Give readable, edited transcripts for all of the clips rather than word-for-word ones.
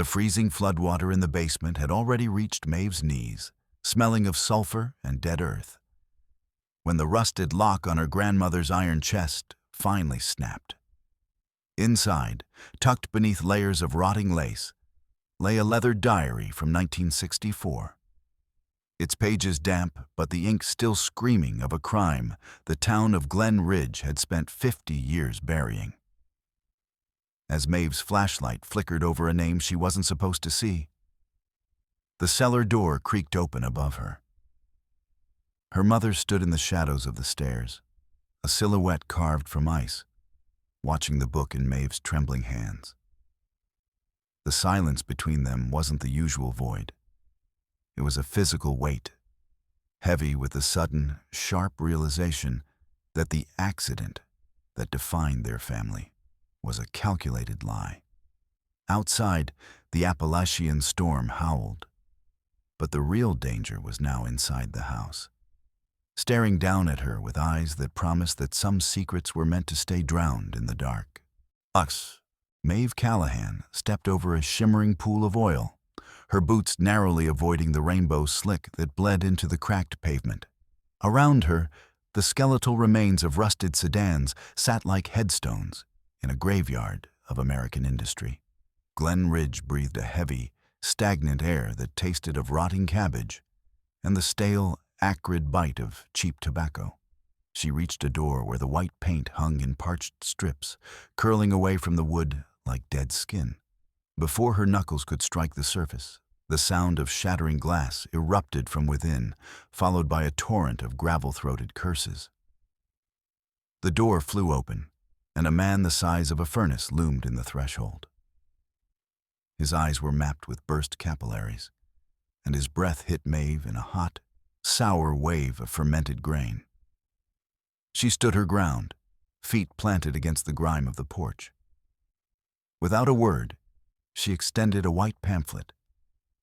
The freezing floodwater in the basement had already reached Maeve's knees, smelling of sulfur and dead earth, when the rusted lock on her grandmother's iron chest finally snapped. Inside, tucked beneath layers of rotting lace, lay a leather diary from 1964. Its pages damp, but the ink still screaming of a crime the town of Glen Ridge had spent 50 years burying. As Maeve's flashlight flickered over a name she wasn't supposed to see, the cellar door creaked open above her. Her mother stood in the shadows of the stairs, a silhouette carved from ice, watching the book in Maeve's trembling hands. The silence between them wasn't the usual void. It was a physical weight, heavy with the sudden, sharp realization that the accident that defined their family was a calculated lie. Outside, the Appalachian storm howled, but the real danger was now inside the house, staring down at her with eyes that promised that some secrets were meant to stay drowned in the dark. Maeve Callahan stepped over a shimmering pool of oil, her boots narrowly avoiding the rainbow slick that bled into the cracked pavement. Around her, the skeletal remains of rusted sedans sat like headstones in a graveyard of American industry. Glen Ridge breathed a heavy, stagnant air that tasted of rotting cabbage and the stale, acrid bite of cheap tobacco. She reached a door where the white paint hung in parched strips, curling away from the wood like dead skin. Before her knuckles could strike the surface, the sound of shattering glass erupted from within, followed by a torrent of gravel-throated curses. The door flew open, and a man the size of a furnace loomed in the threshold. His eyes were mapped with burst capillaries, and his breath hit Maeve in a hot, sour wave of fermented grain. She stood her ground, feet planted against the grime of the porch. Without a word, she extended a white pamphlet,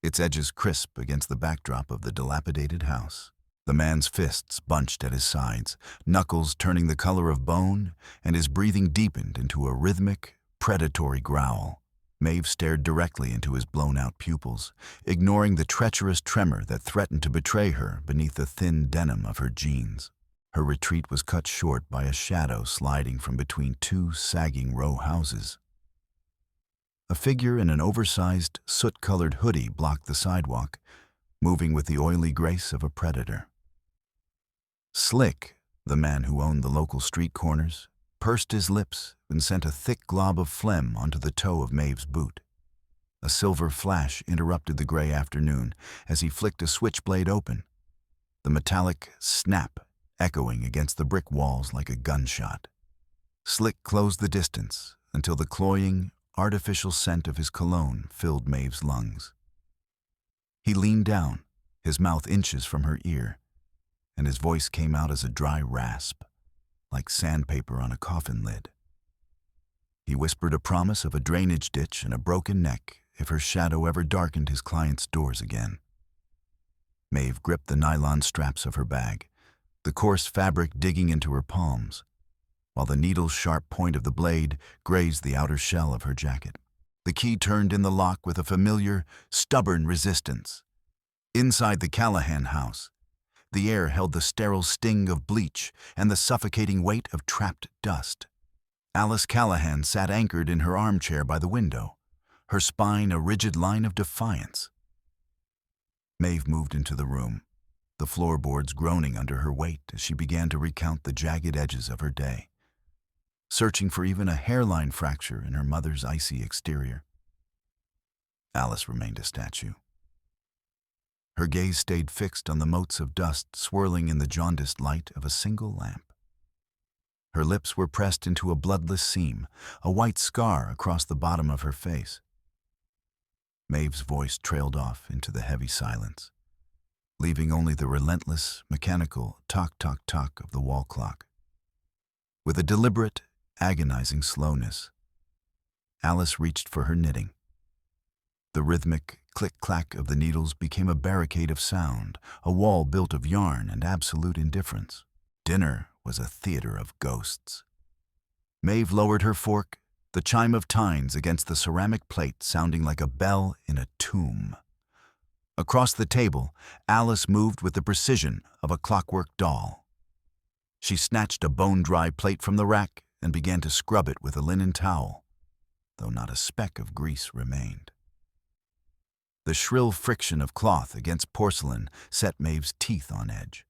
its edges crisp against the backdrop of the dilapidated house. The man's fists bunched at his sides, knuckles turning the color of bone, and his breathing deepened into a rhythmic, predatory growl. Maeve stared directly into his blown-out pupils, ignoring the treacherous tremor that threatened to betray her beneath the thin denim of her jeans. Her retreat was cut short by a shadow sliding from between two sagging row houses. A figure in an oversized, soot-colored hoodie blocked the sidewalk, moving with the oily grace of a predator. Slick, the man who owned the local street corners, pursed his lips and sent a thick glob of phlegm onto the toe of Maeve's boot. A silver flash interrupted the gray afternoon as he flicked a switchblade open, the metallic snap echoing against the brick walls like a gunshot. Slick closed the distance until the cloying, artificial scent of his cologne filled Maeve's lungs. He leaned down, his mouth inches from her ear, and his voice came out as a dry rasp, like sandpaper on a coffin lid. He whispered a promise of a drainage ditch and a broken neck if her shadow ever darkened his client's doors again. Maeve gripped the nylon straps of her bag, the coarse fabric digging into her palms, while the needle's sharp point of the blade grazed the outer shell of her jacket. The key turned in the lock with a familiar, stubborn resistance. Inside the Callahan house, the air held the sterile sting of bleach and the suffocating weight of trapped dust. Alice Callahan sat anchored in her armchair by the window, her spine a rigid line of defiance. Maeve moved into the room, the floorboards groaning under her weight as she began to recount the jagged edges of her day, searching for even a hairline fracture in her mother's icy exterior. Alice remained a statue. Her gaze stayed fixed on the motes of dust swirling in the jaundiced light of a single lamp. Her lips were pressed into a bloodless seam, a white scar across the bottom of her face. Maeve's voice trailed off into the heavy silence, leaving only the relentless, mechanical tock-tock-tock of the wall clock. With a deliberate, agonizing slowness, Alice reached for her knitting. The rhythmic click-clack of the needles became a barricade of sound, a wall built of yarn and absolute indifference. Dinner was a theater of ghosts. Maeve lowered her fork, the chime of tines against the ceramic plate sounding like a bell in a tomb. Across the table, Alice moved with the precision of a clockwork doll. She snatched a bone-dry plate from the rack and began to scrub it with a linen towel, though not a speck of grease remained. The shrill friction of cloth against porcelain set Maeve's teeth on edge.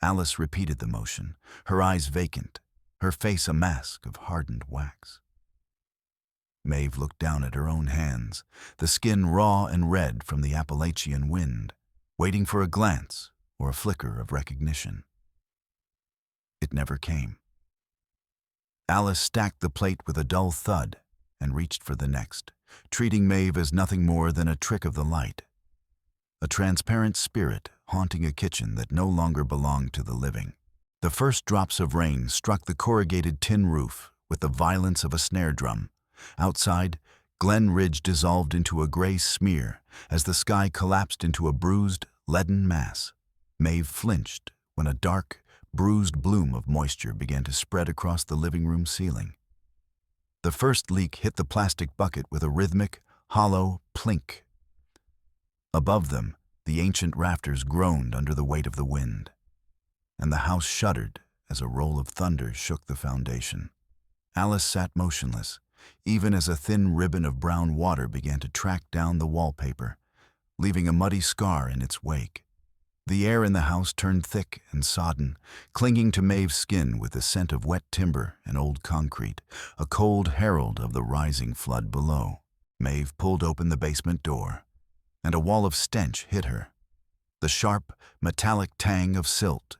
Alice repeated the motion, her eyes vacant, her face a mask of hardened wax. Maeve looked down at her own hands, the skin raw and red from the Appalachian wind, waiting for a glance or a flicker of recognition. It never came. Alice stacked the plate with a dull thud and reached for the next, treating Maeve as nothing more than a trick of the light, a transparent spirit haunting a kitchen that no longer belonged to the living. The first drops of rain struck the corrugated tin roof with the violence of a snare drum. Outside, Glen Ridge dissolved into a gray smear as the sky collapsed into a bruised, leaden mass. Maeve flinched when a dark, bruised bloom of moisture began to spread across the living room ceiling. The first leak hit the plastic bucket with a rhythmic, hollow plink. Above them, the ancient rafters groaned under the weight of the wind, and the house shuddered as a roll of thunder shook the foundation. Alice sat motionless, even as a thin ribbon of brown water began to track down the wallpaper, leaving a muddy scar in its wake. The air in the house turned thick and sodden, clinging to Maeve's skin with the scent of wet timber and old concrete, a cold herald of the rising flood below. Maeve pulled open the basement door, and a wall of stench hit her. The sharp, metallic tang of silt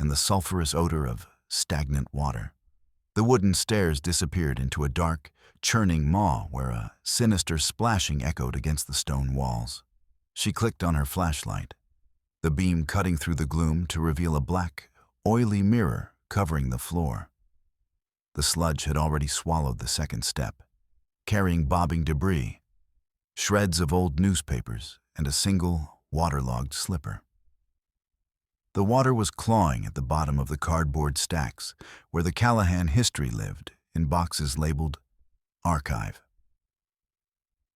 and the sulphurous odor of stagnant water. The wooden stairs disappeared into a dark, churning maw where a sinister splashing echoed against the stone walls. She clicked on her flashlight, the beam cutting through the gloom to reveal a black, oily mirror covering the floor. The sludge had already swallowed the second step, carrying bobbing debris, shreds of old newspapers, and a single, waterlogged slipper. The water was clawing at the bottom of the cardboard stacks where the Callahan history lived, in boxes labeled Archive.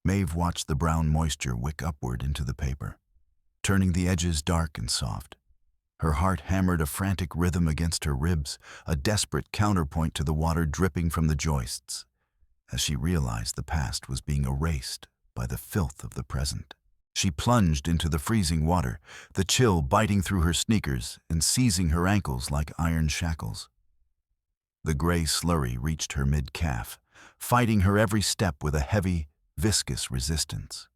Maeve watched the brown moisture wick upward into the paper, turning the edges dark and soft. Her heart hammered a frantic rhythm against her ribs, a desperate counterpoint to the water dripping from the joists, as she realized the past was being erased by the filth of the present. She plunged into the freezing water, the chill biting through her sneakers and seizing her ankles like iron shackles. The gray slurry reached her mid-calf, fighting her every step with a heavy, viscous resistance.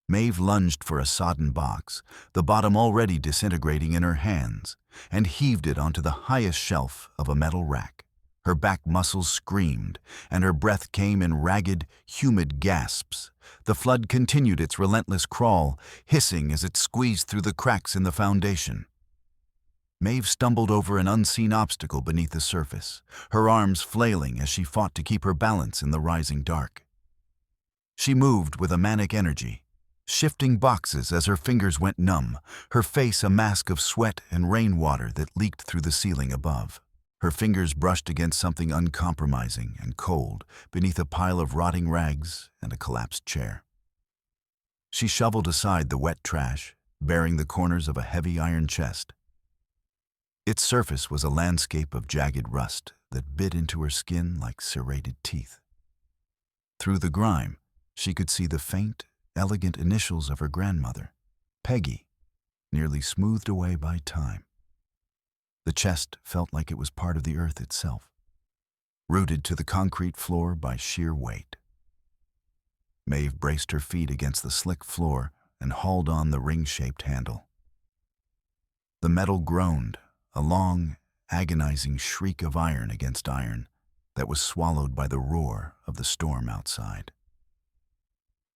Maeve lunged for a sodden box, the bottom already disintegrating in her hands, and heaved it onto the highest shelf of a metal rack. Her back muscles screamed, and her breath came in ragged, humid gasps. The flood continued its relentless crawl, hissing as it squeezed through the cracks in the foundation. Maeve stumbled over an unseen obstacle beneath the surface, her arms flailing as she fought to keep her balance in the rising dark. She moved with a manic energy, shifting boxes as her fingers went numb, her face a mask of sweat and rainwater that leaked through the ceiling above. Her fingers brushed against something uncompromising and cold beneath a pile of rotting rags and a collapsed chair. She shoveled aside the wet trash, bearing the corners of a heavy iron chest. Its surface was a landscape of jagged rust that bit into her skin like serrated teeth. Through the grime, she could see the faint, elegant initials of her grandmother, Peggy, nearly smoothed away by time. The chest felt like it was part of the earth itself, rooted to the concrete floor by sheer weight. Maeve braced her feet against the slick floor and hauled on the ring-shaped handle. The metal groaned, a long, agonizing shriek of iron against iron that was swallowed by the roar of the storm outside.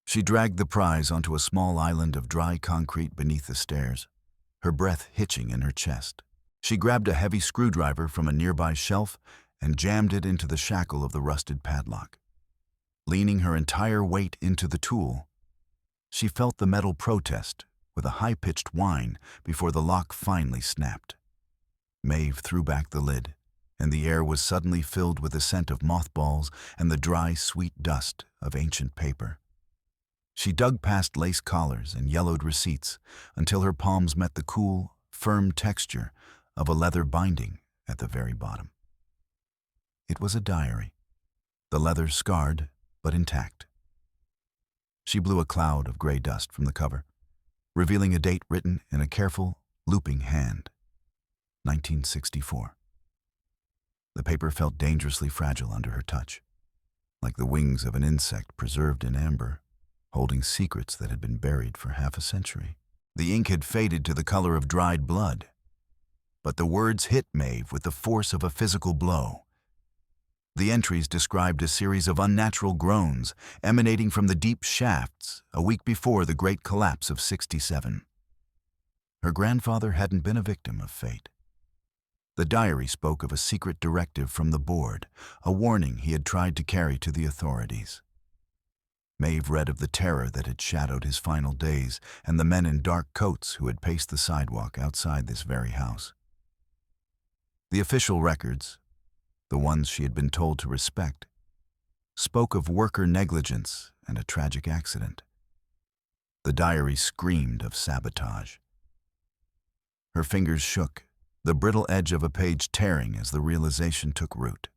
She dragged the prize onto a small island of dry concrete beneath the stairs, her breath hitching in her chest. She grabbed a heavy screwdriver from a nearby shelf and jammed it into the shackle of the rusted padlock. Leaning her entire weight into the tool, she felt the metal protest with a high-pitched whine before the lock finally snapped. Maeve threw back the lid and the air was suddenly filled with the scent of mothballs and the dry, sweet dust of ancient paper. She dug past lace collars and yellowed receipts until her palms met the cool, firm texture of a leather binding at the very bottom. It was a diary, the leather scarred but intact. She blew a cloud of gray dust from the cover, revealing a date written in a careful, looping hand, 1964. The paper felt dangerously fragile under her touch, like the wings of an insect preserved in amber, holding secrets that had been buried for half a century. The ink had faded to the color of dried blood, but the words hit Maeve with the force of a physical blow. The entries described a series of unnatural groans emanating from the deep shafts a week before the great collapse of '67. Her grandfather hadn't been a victim of fate. The diary spoke of a secret directive from the board, a warning he had tried to carry to the authorities. Maeve read of the terror that had shadowed his final days and the men in dark coats who had paced the sidewalk outside this very house. The official records, the ones she had been told to respect, spoke of worker negligence and a tragic accident. The diary screamed of sabotage. Her fingers shook, the brittle edge of a page tearing as the realization took root.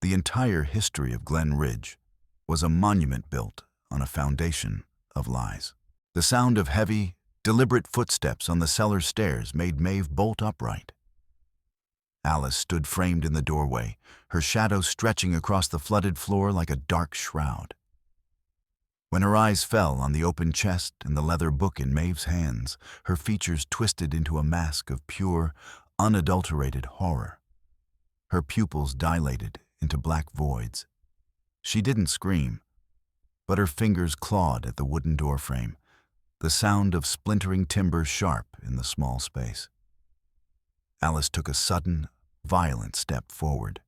The entire history of Glen Ridge was a monument built on a foundation of lies. The sound of heavy, deliberate footsteps on the cellar stairs made Maeve bolt upright. Alice stood framed in the doorway, her shadow stretching across the flooded floor like a dark shroud. When her eyes fell on the open chest and the leather book in Maeve's hands, her features twisted into a mask of pure, unadulterated horror. Her pupils dilated into black voids. She didn't scream, but her fingers clawed at the wooden doorframe, the sound of splintering timber sharp in the small space. Alice took a sudden, violent step forward,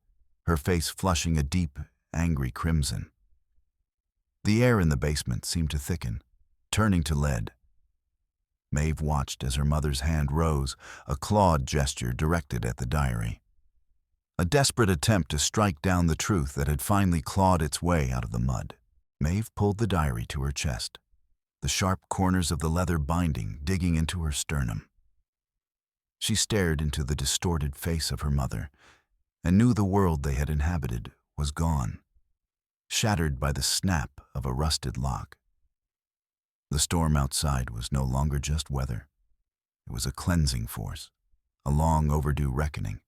her face flushing a deep, angry crimson. The air in the basement seemed to thicken, turning to lead. Maeve watched as her mother's hand rose, a clawed gesture directed at the diary. A desperate attempt to strike down the truth that had finally clawed its way out of the mud. Maeve pulled the diary to her chest, the sharp corners of the leather binding digging into her sternum. She stared into the distorted face of her mother and knew the world they had inhabited was gone, shattered by the snap of a rusted lock. The storm outside was no longer just weather. It was a cleansing force, a long overdue reckoning.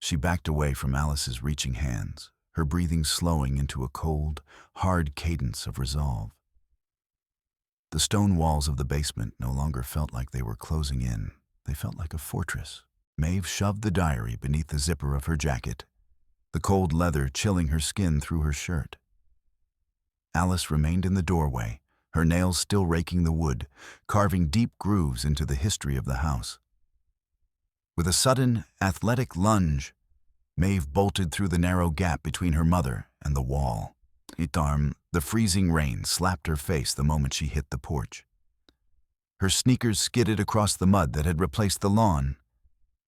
She backed away from Alice's reaching hands, her breathing slowing into a cold, hard cadence of resolve. The stone walls of the basement no longer felt like they were closing in. They felt like a fortress. Maeve shoved the diary beneath the zipper of her jacket, the cold leather chilling her skin through her shirt. Alice remained in the doorway, her nails still raking the wood, carving deep grooves into the history of the house. With a sudden, athletic lunge, Maeve bolted through the narrow gap between her mother and the wall. The freezing rain slapped her face the moment she hit the porch. Her sneakers skidded across the mud that had replaced the lawn,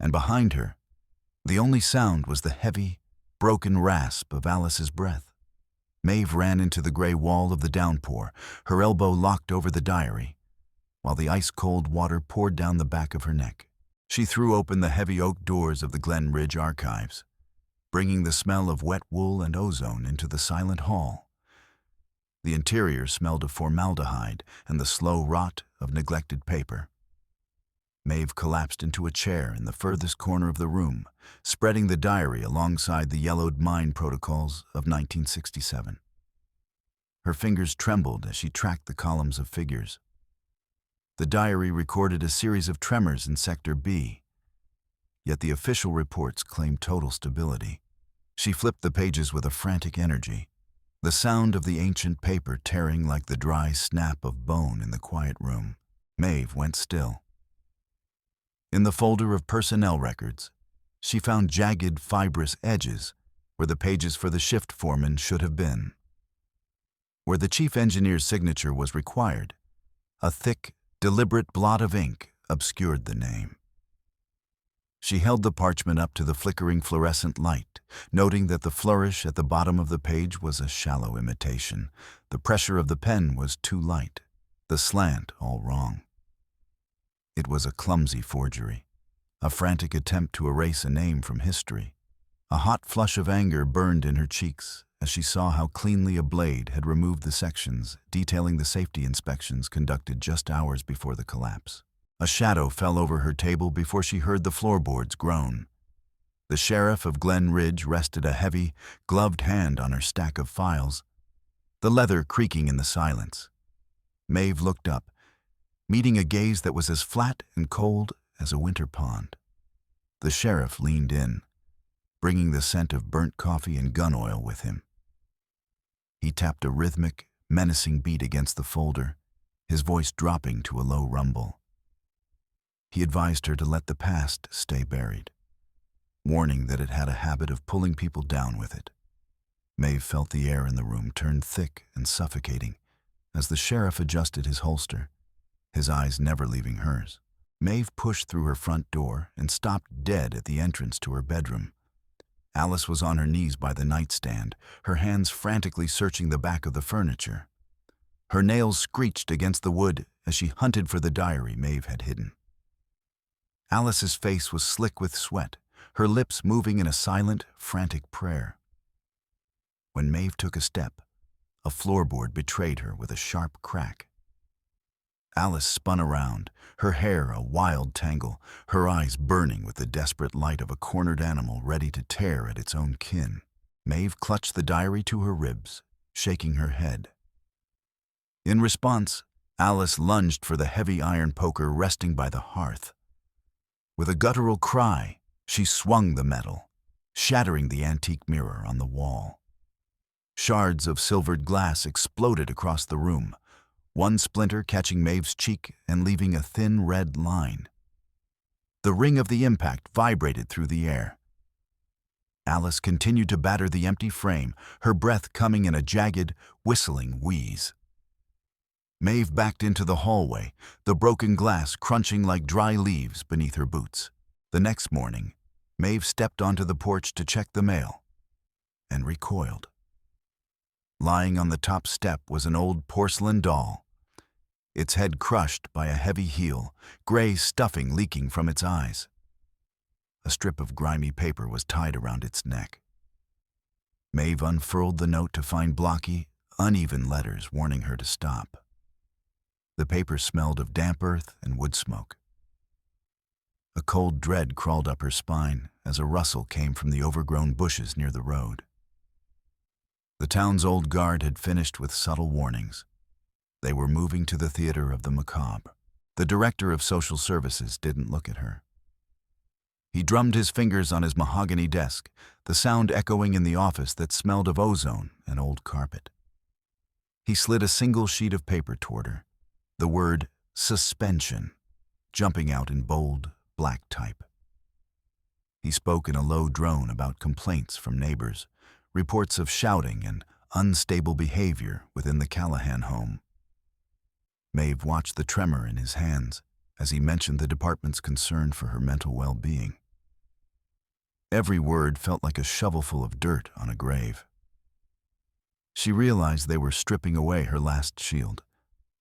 and behind her, the only sound was the heavy, broken rasp of Alice's breath. Maeve ran into the gray wall of the downpour, her elbow locked over the diary, while the ice-cold water poured down the back of her neck. She threw open the heavy oak doors of the Glen Ridge archives, bringing the smell of wet wool and ozone into the silent hall. The interior smelled of formaldehyde and the slow rot of neglected paper. Maeve collapsed into a chair in the furthest corner of the room, spreading the diary alongside the yellowed mine protocols of 1967. Her fingers trembled as she tracked the columns of figures. The diary recorded a series of tremors in Sector B, yet the official reports claimed total stability. She flipped the pages with a frantic energy, the sound of the ancient paper tearing like the dry snap of bone in the quiet room. Maeve went still. In the folder of personnel records, she found jagged, fibrous edges where the pages for the shift foreman should have been. Where the chief engineer's signature was required, a thick, deliberate blot of ink obscured the name. She held the parchment up to the flickering fluorescent light, noting that the flourish at the bottom of the page was a shallow imitation. The pressure of the pen was too light, the slant all wrong. It was a clumsy forgery, a frantic attempt to erase a name from history. A hot flush of anger burned in her cheeks as she saw how cleanly a blade had removed the sections detailing the safety inspections conducted just hours before the collapse. A shadow fell over her table before she heard the floorboards groan. The sheriff of Glen Ridge rested a heavy, gloved hand on her stack of files, the leather creaking in the silence. Maeve looked up, meeting a gaze that was as flat and cold as a winter pond. The sheriff leaned in, bringing the scent of burnt coffee and gun oil with him. He tapped a rhythmic, menacing beat against the folder, his voice dropping to a low rumble. He advised her to let the past stay buried, warning that it had a habit of pulling people down with it. Maeve felt the air in the room turn thick and suffocating as the sheriff adjusted his holster, his eyes never leaving hers. Maeve pushed through her front door and stopped dead at the entrance to her bedroom. Alice was on her knees by the nightstand, her hands frantically searching the back of the furniture. Her nails screeched against the wood as she hunted for the diary Maeve had hidden. Alice's face was slick with sweat, her lips moving in a silent, frantic prayer. When Maeve took a step, a floorboard betrayed her with a sharp crack. Alice spun around, her hair a wild tangle, her eyes burning with the desperate light of a cornered animal ready to tear at its own kin. Maeve clutched the diary to her ribs, shaking her head. In response, Alice lunged for the heavy iron poker resting by the hearth. With a guttural cry, she swung the metal, shattering the antique mirror on the wall. Shards of silvered glass exploded across the room, one splinter catching Maeve's cheek and leaving a thin red line. The ring of the impact vibrated through the air. Alice continued to batter the empty frame, her breath coming in a jagged, whistling wheeze. Maeve backed into the hallway, the broken glass crunching like dry leaves beneath her boots. The next morning, Maeve stepped onto the porch to check the mail, and recoiled. Lying on the top step was an old porcelain doll, its head crushed by a heavy heel, gray stuffing leaking from its eyes. A strip of grimy paper was tied around its neck. Maeve unfurled the note to find blocky, uneven letters warning her to stop. The paper smelled of damp earth and wood smoke. A cold dread crawled up her spine as a rustle came from the overgrown bushes near the road. The town's old guard had finished with subtle warnings. They were moving to the theater of the macabre. The director of social services didn't look at her. He drummed his fingers on his mahogany desk, the sound echoing in the office that smelled of ozone and old carpet. He slid a single sheet of paper toward her, the word suspension jumping out in bold, black type. He spoke in a low drone about complaints from neighbors, reports of shouting and unstable behavior within the Callahan home. Maeve watched the tremor in his hands as he mentioned the department's concern for her mental well-being. Every word felt like a shovelful of dirt on a grave. She realized they were stripping away her last shield,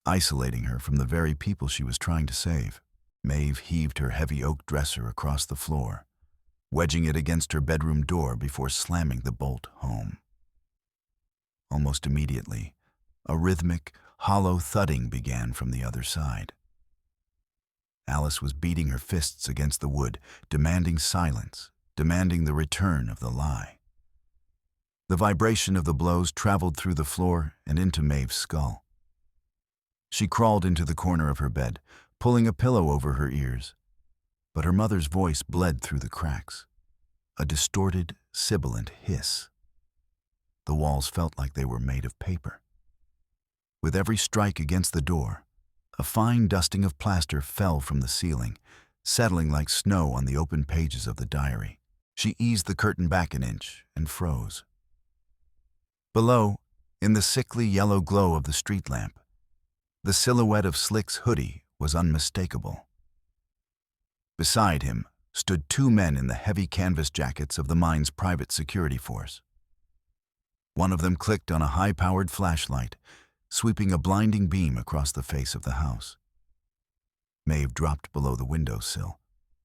isolating her from the very people she was trying to save. Maeve heaved her heavy oak dresser across the floor, wedging it against her bedroom door before slamming the bolt home. Almost immediately, a rhythmic, hollow thudding began from the other side. Alice was beating her fists against the wood, demanding silence, demanding the return of the lie. The vibration of the blows traveled through the floor and into Maeve's skull. She crawled into the corner of her bed, pulling a pillow over her ears, but her mother's voice bled through the cracks, a distorted, sibilant hiss. The walls felt like they were made of paper. With every strike against the door, a fine dusting of plaster fell from the ceiling, settling like snow on the open pages of the diary. She eased the curtain back an inch and froze. Below, in the sickly yellow glow of the street lamp, the silhouette of Slick's hoodie was unmistakable. Beside him, stood two men in the heavy canvas jackets of the mine's private security force. One of them clicked on a high-powered flashlight, sweeping a blinding beam across the face of the house. Maeve dropped below the windowsill,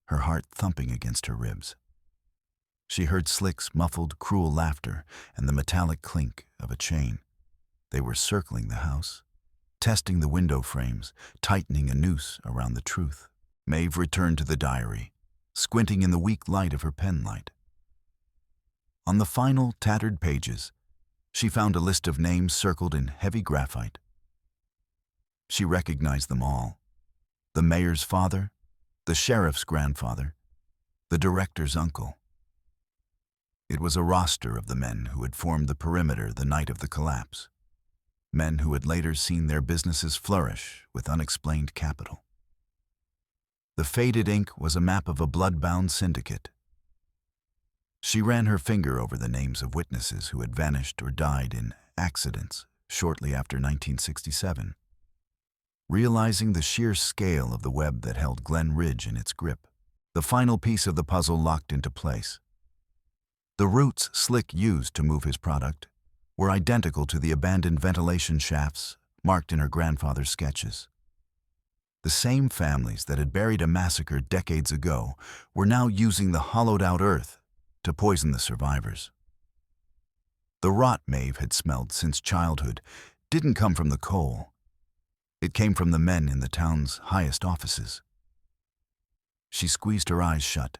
her heart thumping against her ribs. She heard Slick's muffled, cruel laughter and the metallic clink of a chain. They were circling the house, testing the window frames, tightening a noose around the truth. Maeve returned to the diary, squinting in the weak light of her penlight. On the final, tattered pages, she found a list of names circled in heavy graphite. She recognized them all: the mayor's father, the sheriff's grandfather, the director's uncle. It was a roster of the men who had formed the perimeter the night of the collapse, men who had later seen their businesses flourish with unexplained capital. The faded ink was a map of a blood-bound syndicate. She ran her finger over the names of witnesses who had vanished or died in accidents shortly after 1967, realizing the sheer scale of the web that held Glen Ridge in its grip. The final piece of the puzzle locked into place. The routes Slick used to move his product were identical to the abandoned ventilation shafts marked in her grandfather's sketches. The same families that had buried a massacre decades ago were now using the hollowed-out earth to poison the survivors. The rot Maeve had smelled since childhood didn't come from the coal. It came from the men in the town's highest offices. She squeezed her eyes shut,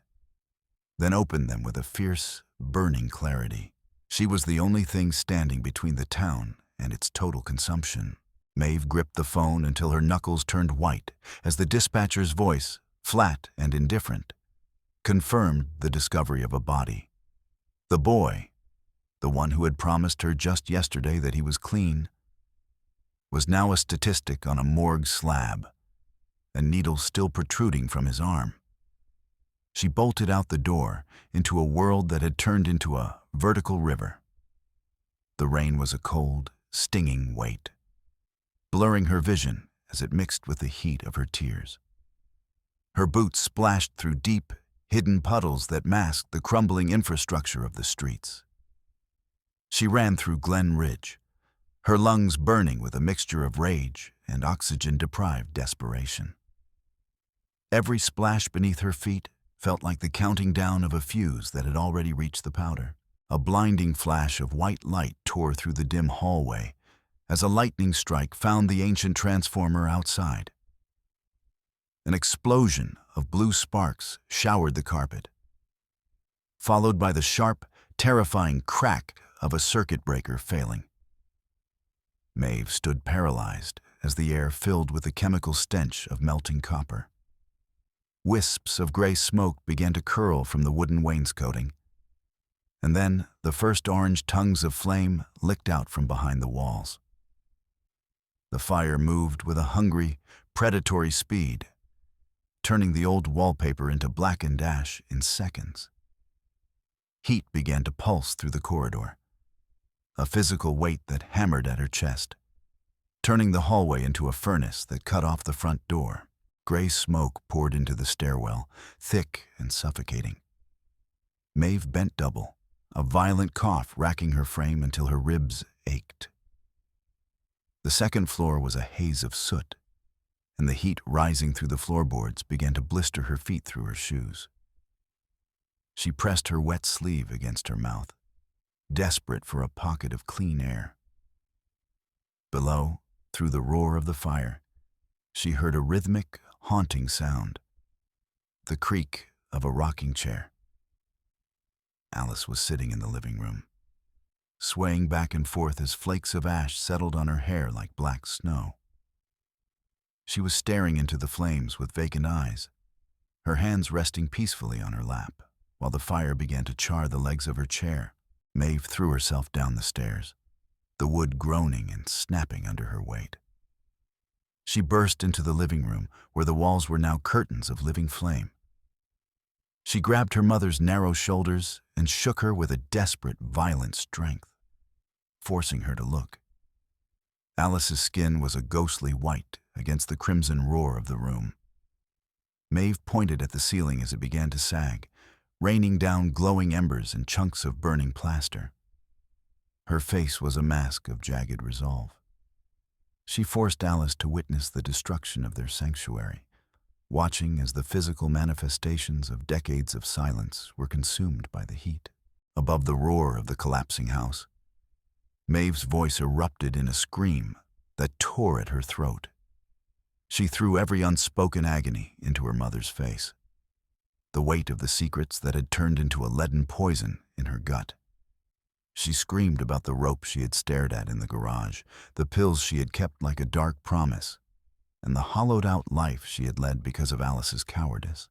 then opened them with a fierce, burning clarity. She was the only thing standing between the town and its total consumption. Maeve gripped the phone until her knuckles turned white as the dispatcher's voice, flat and indifferent, confirmed the discovery of a body. The boy, the one who had promised her just yesterday that he was clean, was now a statistic on a morgue slab, a needle still protruding from his arm. She bolted out the door into a world that had turned into a vertical river. The rain was a cold, stinging weight, blurring her vision as it mixed with the heat of her tears. Her boots splashed through deep, hidden puddles that masked the crumbling infrastructure of the streets. She ran through Glen Ridge, her lungs burning with a mixture of rage and oxygen-deprived desperation. Every splash beneath her feet felt like the counting down of a fuse that had already reached the powder. A blinding flash of white light tore through the dim hallway as a lightning strike found the ancient transformer outside. An explosion of blue sparks showered the carpet, followed by the sharp, terrifying crack of a circuit breaker failing. Maeve stood paralyzed as the air filled with the chemical stench of melting copper. Wisps of gray smoke began to curl from the wooden wainscoting, and then the first orange tongues of flame licked out from behind the walls. The fire moved with a hungry, predatory speed, turning the old wallpaper into blackened ash in seconds. Heat began to pulse through the corridor, a physical weight that hammered at her chest, turning the hallway into a furnace that cut off the front door. Gray smoke poured into the stairwell, thick and suffocating. Maeve bent double, a violent cough racking her frame until her ribs ached. The second floor was a haze of soot, and the heat rising through the floorboards began to blister her feet through her shoes. She pressed her wet sleeve against her mouth, desperate for a pocket of clean air. Below, through the roar of the fire, she heard a rhythmic, haunting sound, the creak of a rocking chair. Alice was sitting in the living room, swaying back and forth as flakes of ash settled on her hair like black snow. She was staring into the flames with vacant eyes, her hands resting peacefully on her lap, while the fire began to char the legs of her chair. Maeve threw herself down the stairs, the wood groaning and snapping under her weight. She burst into the living room, where the walls were now curtains of living flame. She grabbed her mother's narrow shoulders and shook her with a desperate, violent strength, forcing her to look. Alice's skin was a ghostly white against the crimson roar of the room. Maeve pointed at the ceiling as it began to sag, raining down glowing embers and chunks of burning plaster. Her face was a mask of jagged resolve. She forced Alice to witness the destruction of their sanctuary, watching as the physical manifestations of decades of silence were consumed by the heat. Above the roar of the collapsing house, Maeve's voice erupted in a scream that tore at her throat. She threw every unspoken agony into her mother's face, the weight of the secrets that had turned into a leaden poison in her gut. She screamed about the rope she had stared at in the garage, the pills she had kept like a dark promise, and the hollowed-out life she had led because of Alice's cowardice.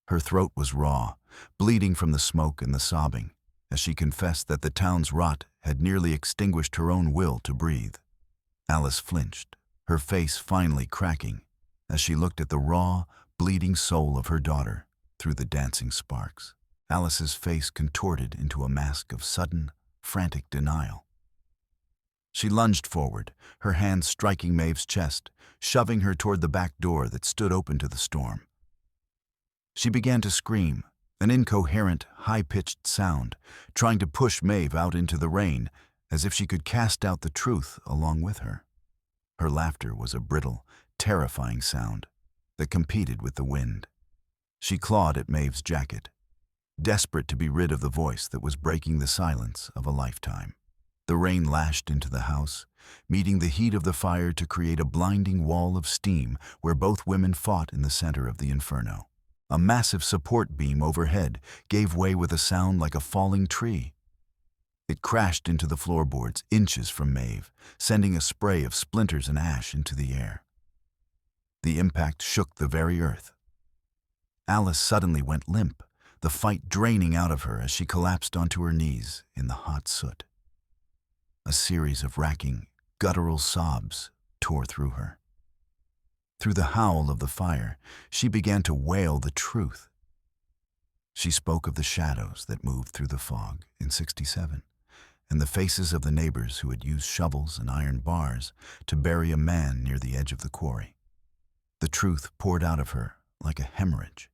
Her throat was raw, bleeding from the smoke and the sobbing, as she confessed that the town's rot had nearly extinguished her own will to breathe. Alice flinched, her face finally cracking, as she looked at the raw, bleeding soul of her daughter through the dancing sparks. Alice's face contorted into a mask of sudden, frantic denial. She lunged forward, her hands striking Maeve's chest, shoving her toward the back door that stood open to the storm. She began to scream, an incoherent, high-pitched sound, trying to push Maeve out into the rain, as if she could cast out the truth along with her. Her laughter was a brittle, terrifying sound that competed with the wind. She clawed at Maeve's jacket, desperate to be rid of the voice that was breaking the silence of a lifetime. The rain lashed into the house, meeting the heat of the fire to create a blinding wall of steam where both women fought in the center of the inferno. A massive support beam overhead gave way with a sound like a falling tree. It crashed into the floorboards inches from Maeve, sending a spray of splinters and ash into the air. The impact shook the very earth. Alice suddenly went limp, the fight draining out of her as she collapsed onto her knees in the hot soot. A series of racking, guttural sobs tore through her. Through the howl of the fire, she began to wail the truth. She spoke of the shadows that moved through the fog in '67, and the faces of the neighbors who had used shovels and iron bars to bury a man near the edge of the quarry. The truth poured out of her like a hemorrhage,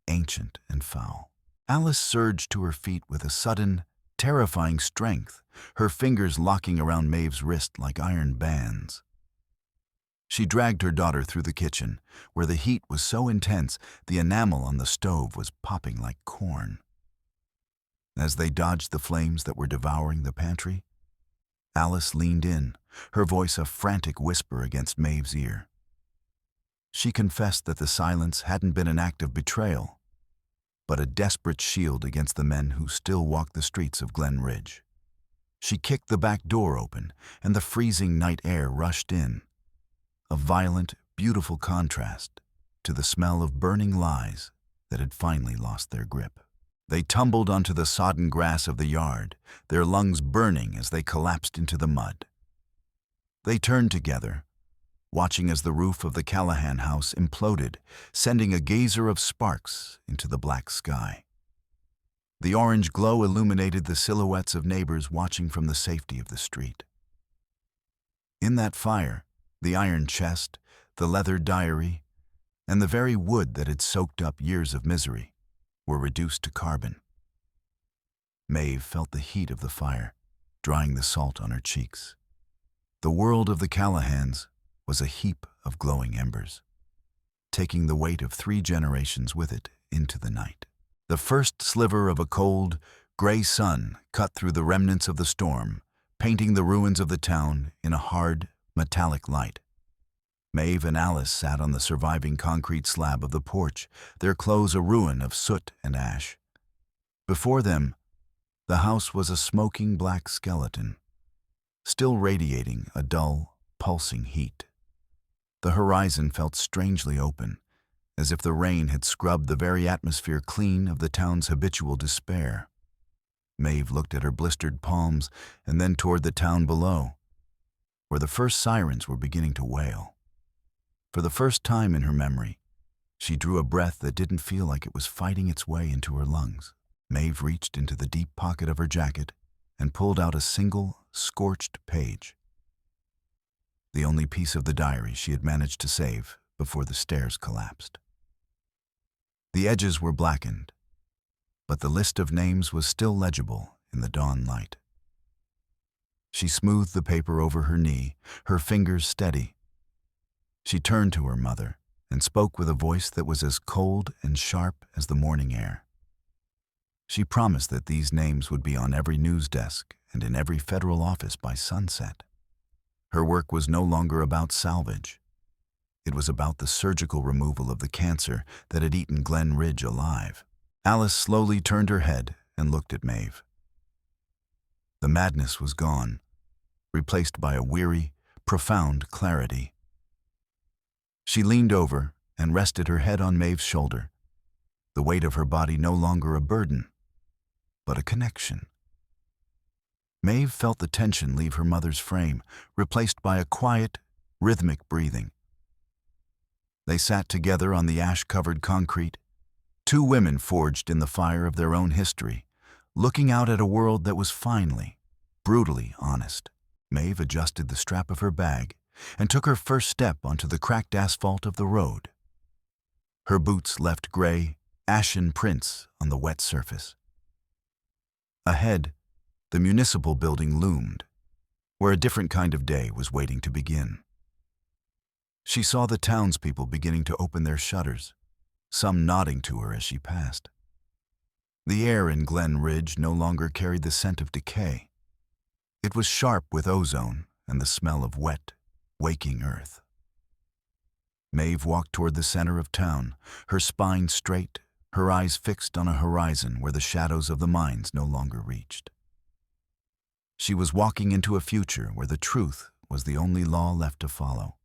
ancient and foul. Alice surged to her feet with a sudden, terrifying strength, her fingers locking around Maeve's wrist like iron bands. She dragged her daughter through the kitchen, where the heat was so intense the enamel on the stove was popping like corn. As they dodged the flames that were devouring the pantry, Alice leaned in, her voice a frantic whisper against Maeve's ear. She confessed that the silence hadn't been an act of betrayal, but a desperate shield against the men who still walked the streets of Glen Ridge. She kicked the back door open, and the freezing night air rushed in, a violent, beautiful contrast to the smell of burning lies that had finally lost their grip. They tumbled onto the sodden grass of the yard, their lungs burning as they collapsed into the mud. They turned together, watching as the roof of the Callahan house imploded, sending a geyser of sparks into the black sky. The orange glow illuminated the silhouettes of neighbors watching from the safety of the street. In that fire, the iron chest, the leather diary, and the very wood that had soaked up years of misery were reduced to carbon. Maeve felt the heat of the fire, drying the salt on her cheeks. The world of the Callahans was a heap of glowing embers, taking the weight of 3 generations with it into the night. The first sliver of a cold, gray sun cut through the remnants of the storm, painting the ruins of the town in a hard, metallic light. Maeve and Alice sat on the surviving concrete slab of the porch, their clothes a ruin of soot and ash. Before them, the house was a smoking black skeleton, still radiating a dull, pulsing heat. The horizon felt strangely open, as if the rain had scrubbed the very atmosphere clean of the town's habitual despair. Maeve looked at her blistered palms and then toward the town below, where the first sirens were beginning to wail. For the first time in her memory, she drew a breath that didn't feel like it was fighting its way into her lungs. Maeve reached into the deep pocket of her jacket and pulled out a single, scorched page, the only piece of the diary she had managed to save before the stairs collapsed. The edges were blackened, but the list of names was still legible in the dawn light. She smoothed the paper over her knee, her fingers steady. She turned to her mother and spoke with a voice that was as cold and sharp as the morning air. She promised that these names would be on every news desk and in every federal office by sunset. Her work was no longer about salvage. It was about the surgical removal of the cancer that had eaten Glen Ridge alive. Alice slowly turned her head and looked at Maeve. The madness was gone, replaced by a weary, profound clarity. She leaned over and rested her head on Maeve's shoulder, the weight of her body no longer a burden, but a connection. Maeve felt the tension leave her mother's frame, replaced by a quiet, rhythmic breathing. They sat together on the ash-covered concrete, two women forged in the fire of their own history, looking out at a world that was finally, brutally honest. Maeve adjusted the strap of her bag and took her first step onto the cracked asphalt of the road. Her boots left gray, ashen prints on the wet surface. Ahead, the municipal building loomed, where a different kind of day was waiting to begin. She saw the townspeople beginning to open their shutters, some nodding to her as she passed. The air in Glen Ridge no longer carried the scent of decay. It was sharp with ozone and the smell of wet, waking earth. Maeve walked toward the center of town, her spine straight, her eyes fixed on a horizon where the shadows of the mines no longer reached. She was walking into a future where the truth was the only law left to follow.